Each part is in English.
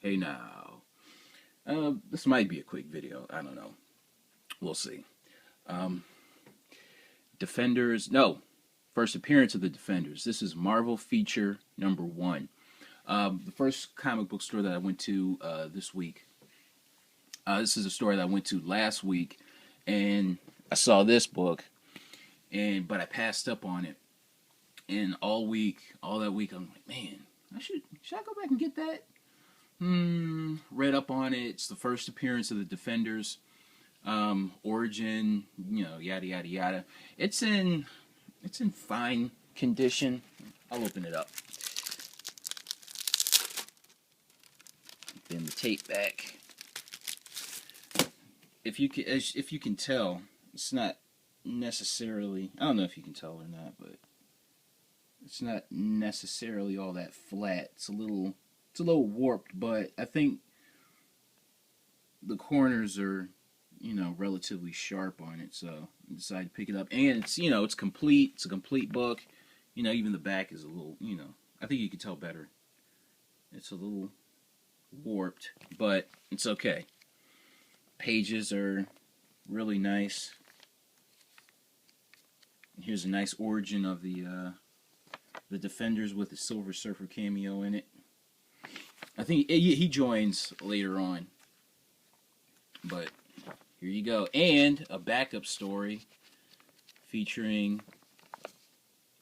Hey now, this might be a quick video. I don't know. We'll see. Um, Defenders, no, first appearance of the Defenders. This is Marvel feature number one. The first comic book store that I went to this week. This is a store that I went to last week, and I saw this book, but I passed up on it. And all that week, I'm like, man, should I go back and get that? Read up on it. It's the first appearance of the Defenders. Origin, yada yada yada. It's in fine condition. I'll open it up. Then the tape back. If you can tell, it's not necessarily. I don't know if you can tell or not, but it's not necessarily all that flat. It's a little warped, but I think the corners are, relatively sharp on it, so I decided to pick it up. And it's complete. It's a complete book. Even the back is a little, I think you can tell better. It's a little warped, but it's okay. Pages are really nice. Here's a nice origin of the Defenders with the Silver Surfer cameo in it. I think he joins later on, but here you go. And a backup story featuring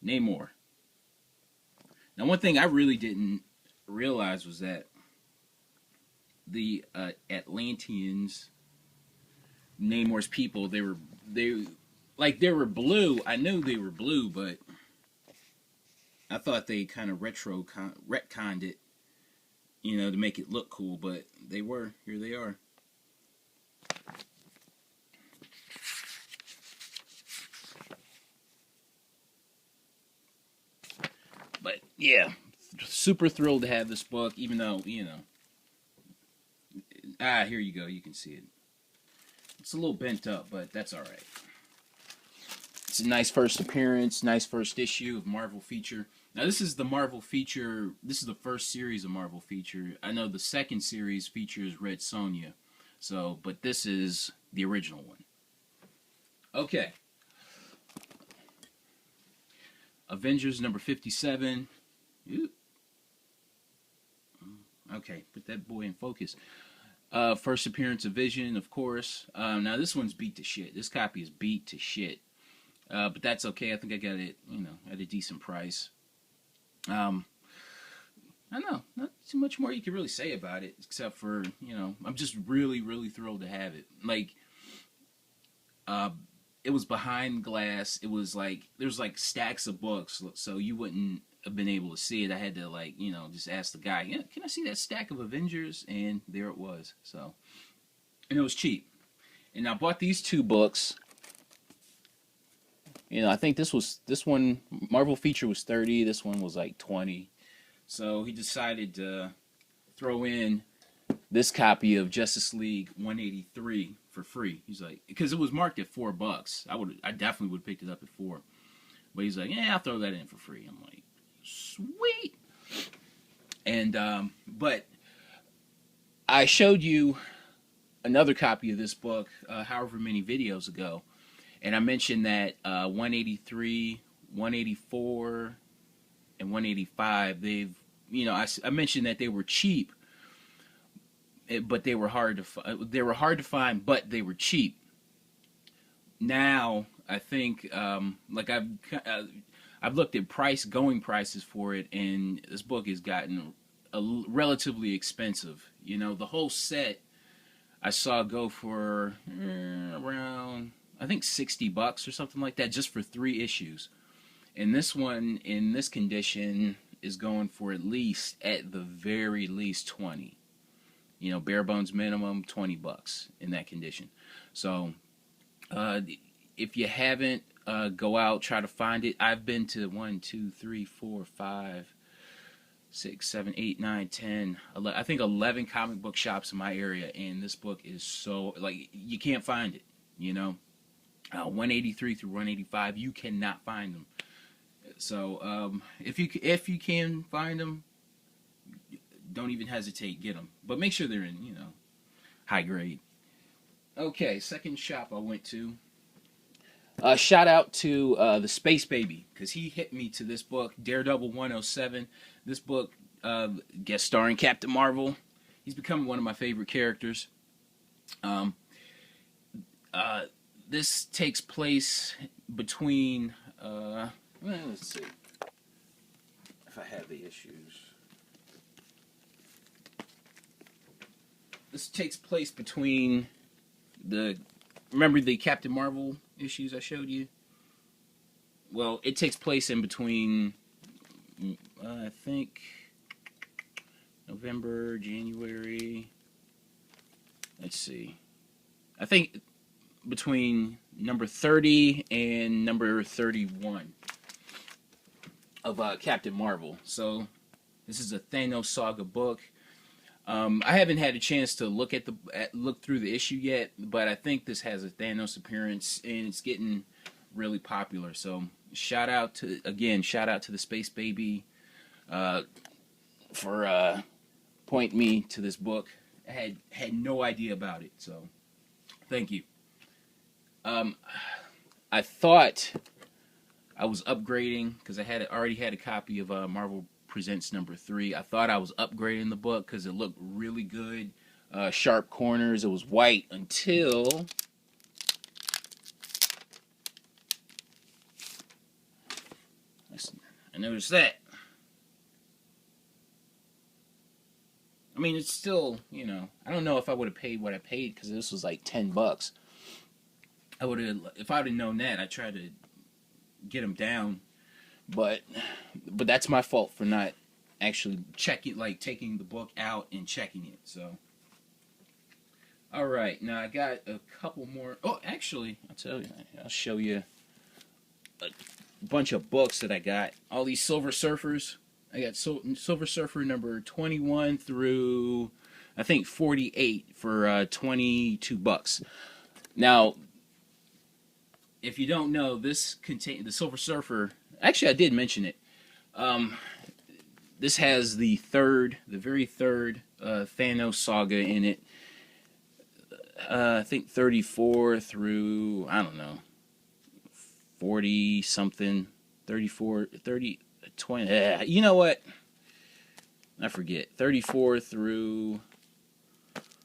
Namor. Now, one thing I really didn't realize was that the Atlanteans, Namor's people, they were blue. I knew they were blue, but I thought they kind of retconned it, to make it look cool. But they were. Here they are. But yeah, super thrilled to have this book, even though, here you go, you can see it. It's a little bent up, but that's alright. It's a nice first appearance, nice first issue of Marvel feature. Now this is the Marvel feature, this is the first series of Marvel feature. I know the second series features Red Sonja, but this is the original one. Okay. Avengers number 57. Ooh. Okay, put that boy in focus. First appearance of Vision, of course. Now this one's beat to shit. This copy is beat to shit. But that's okay. I think I got it, at a decent price. I don't know. Not too much more you can really say about it, except for, I'm just really, really thrilled to have it. Like, it was behind glass. It was there's stacks of books, so you wouldn't have been able to see it. I had to just ask the guy, can I see that stack of Avengers? And there it was. So, and it was cheap. And I bought these two books. I think this one Marvel feature was 30. This one was like 20. So he decided to throw in this copy of Justice League 183 for free. He's like, because it was marked at $4. I definitely would have picked it up at $4. But he's like, yeah, I'll throw that in for free. I'm like, sweet. And but I showed you another copy of this book however many videos ago, and I mentioned that 183, 184, and 185. I mentioned that they were cheap. But they were hard to find, but they were cheap. Now I think I've looked at going prices for it, and this book has gotten relatively expensive. The whole set I saw go for around, I think, $60 or something like that, just for 3 issues. And this one in this condition is going for at the very least 20. Bare bones minimum, $20 in that condition. So, if you haven't, go out, try to find it. I've been to 1, 2, 3, 4, 5, 6, 7, 8, 9, 10, 11, I think 11 comic book shops in my area, and this book is so, you can't find it, 183 through 185, you cannot find them. So, if you can find them, don't even hesitate, get them. But make sure they're in, high grade. Okay, second shop I went to. Shout out to the Space Baby, because he hit me to this book, Daredevil 107. This book, guest starring Captain Marvel. He's become one of my favorite characters. This takes place between, let's see if I have the issues. This takes place between remember the Captain Marvel issues I showed you? Well, it takes place in between, I think, November, January. Let's see. I think between number 30 and number 31 of Captain Marvel. So this is a Thanos Saga book. I haven't had a chance to look through the issue yet, but I think this has a Thanos appearance, and it's getting really popular. So shout out to the Space Baby for pointing me to this book. I had no idea about it, so thank you. I thought I was upgrading because I already had a copy of Marvel Presents number 3. I thought I was upgrading the book because it looked really good. Sharp corners. It was white until I noticed that. I mean, it's still, I don't know if I would have paid what I paid because this was like $10. If I would have known that, I'd try to get them down. But that's my fault for not actually taking the book out and checking it. So, all right, now I got a couple more. Oh, actually, I'll show you a bunch of books that I got. All these Silver Surfers. I got Silver Surfer number 21 through I think 48 for $22. Now, if you don't know, the Silver Surfer. Actually, I did mention it. This has the very third Thanos saga in it. I think 34 through, I don't know, 40 something, 34, 30, 20. You know what? I forget. 34 through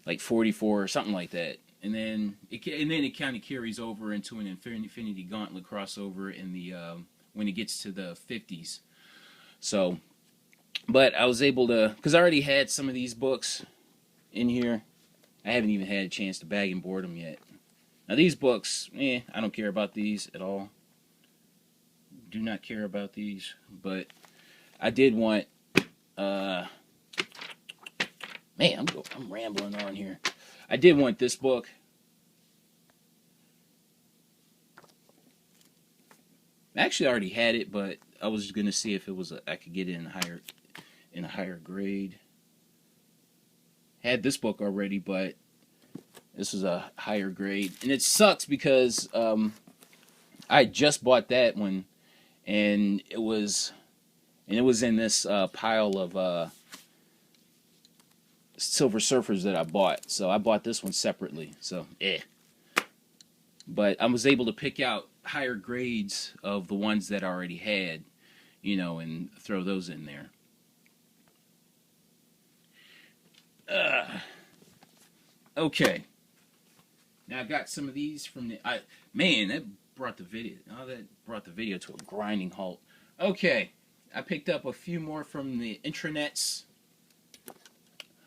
like 44 or something like that. And then it kind of carries over into an Infinity Gauntlet crossover in the when it gets to the 50s. So, but I was able to, because I already had some of these books in here. I haven't even had a chance to bag and board them yet. Now these books, I don't care about these at all. Do not care about these. But I did want, man, I'm rambling on here. I did want this book. Actually, I already had it, but I was going to see if I could get it in a higher grade. Had this book already, but this was a higher grade, and it sucks because I just bought that one, and it was in this pile of Silver Surfers that I bought. So I bought this one separately. So but I was able to pick out higher grades of the ones that I already had, and throw those in there. Okay. Now I got some of these from that brought the video to a grinding halt. Okay. I picked up a few more from the intranets.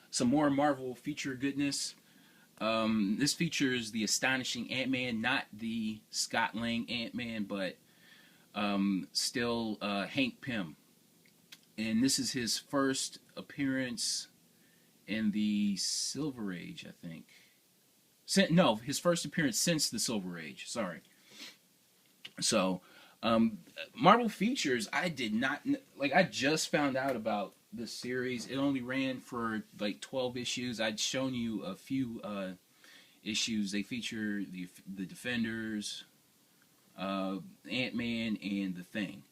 Some more Marvel feature goodness. This features the astonishing Ant-Man, not the Scott Lang Ant-Man, but still Hank Pym. And this is his first appearance in the Silver Age, I think. His first appearance since the Silver Age. Sorry. So, Marvel Features, I did not... I just found out about this series. It only ran for, 12 issues. I'd shown you a few issues. They feature the Defenders, Ant-Man, and The Thing.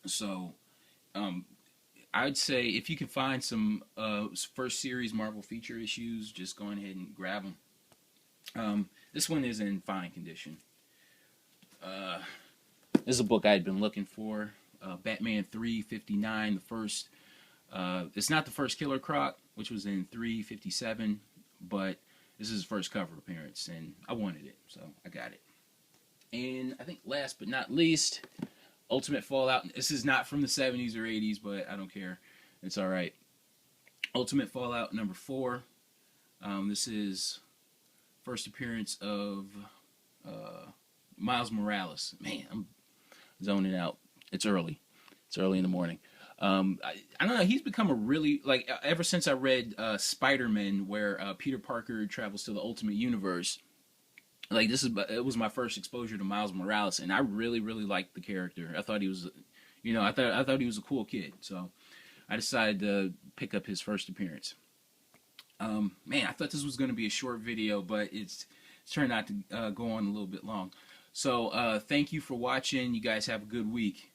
So, I'd say if you can find some first series Marvel feature issues, just go ahead and grab them. This one is in fine condition. This is a book I had been looking for. Batman 359, the first. It's not the first Killer Croc, which was in 357, but this is his first cover appearance, and I wanted it, so I got it. And I think last but not least, Ultimate Fallout. This is not from the 70s or 80s, but I don't care. It's all right. Ultimate Fallout number 4. This is first appearance of Miles Morales. Man, I'm zoning out. It's early. It's early in the morning. I don't know. He's become a really, like, ever since I read Spider-Man, where Peter Parker travels to the Ultimate Universe. Like, it was my first exposure to Miles Morales, and I really, really liked the character. I thought he was, I thought he was a cool kid. So I decided to pick up his first appearance. Man, I thought this was going to be a short video, but it's turned out to go on a little bit long. So thank you for watching. You guys have a good week.